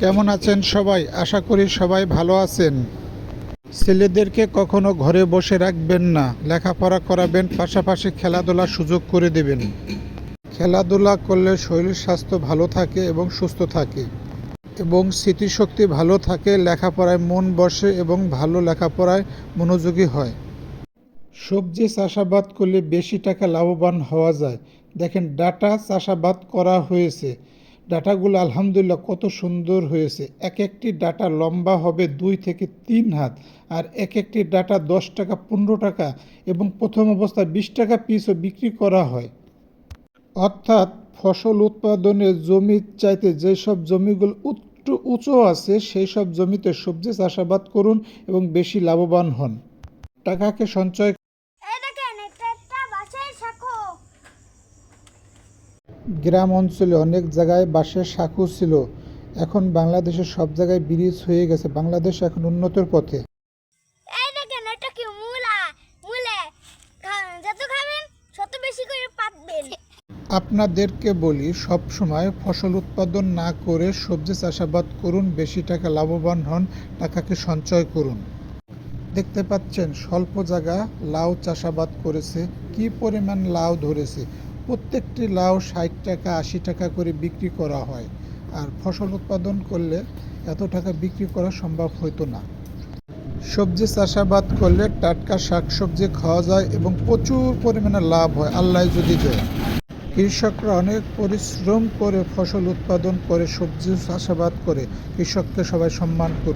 কেমন আছেন সবাই? আশা করি সবাই ভালো আছেন। ছেলেদেরকে কখনো ঘরে বসে রাখবেন না, লেখাপড়া করাবেন, পাশাপাশি খেলাধুলার সুযোগ করে দেবেন। খেলাধুলা করলে শরীর স্বাস্থ্য ভালো থাকে এবং সুস্থ থাকে এবং স্মৃতিশক্তি ভালো থাকে, লেখাপড়ায় মন বসে এবং ভালো লেখাপড়ায় মনোযোগী হয়। সবজি চাষাবাদ করলে বেশি টাকা লাভবান হওয়া যায়। দেখেন ডাটা চাষাবাদ করা হয়েছে, ডাটাগুলো আলহামদুলিল্লাহ কত সুন্দর হয়েছে। এক একটি ডাটা লম্বা হবে 2 থেকে 3 হাত, আর এক একটি ডাটা 10 টাকা 15 টাকা এবং প্রথম অবস্থায় 20 টাকা পিসও বিক্রি করা হয়। অর্থাৎ ফসল উৎপাদনের জমির চাইতে যেসব জমিগুলো একটু উঁচু আছে সেই সব জমিতে সবজি চাষাবাদ করুন এবং বেশি লাভবান হন। টাকাকে সঞ্চয় গ্রাম অঞ্চলে অনেক জায়গায় বাঁশের সাঁকো ছিল, এখন বাংলাদেশের সব জায়গায় ব্রিজ হয়ে গেছে। বাংলাদেশ এখন উন্নতির পথে। আপনাদেরকে বলি, সব সময় ফসল উৎপাদন না করে সবজি চাষাবাদ করুন, বেশি টাকা লাভবান হন, টাকাকে সঞ্চয় করুন। দেখতে পাচ্ছেন স্বল্প জায়গা লাউ চাষাবাদ করেছে, কি পরিমাণ লাউ ধরেছে। প্রত্যেকটি লাউ 60 টাকা 80 টাকা করে বিক্রি করা হয়, আর ফসল উৎপাদন করলে এত টাকা বিক্রি করা সম্ভব হতো না। সবজি চাষাবাদ করলে টাটকা শাকসবজি খাওয়া যায় এবং প্রচুর পরিমাণে লাভ হয়, আল্লাহ যদি দেয়। কৃষকরা অনেক পরিশ্রম করে ফসল উৎপাদন করে, সবজি চাষাবাদ করে। কৃষককে সবাই সম্মান করুন।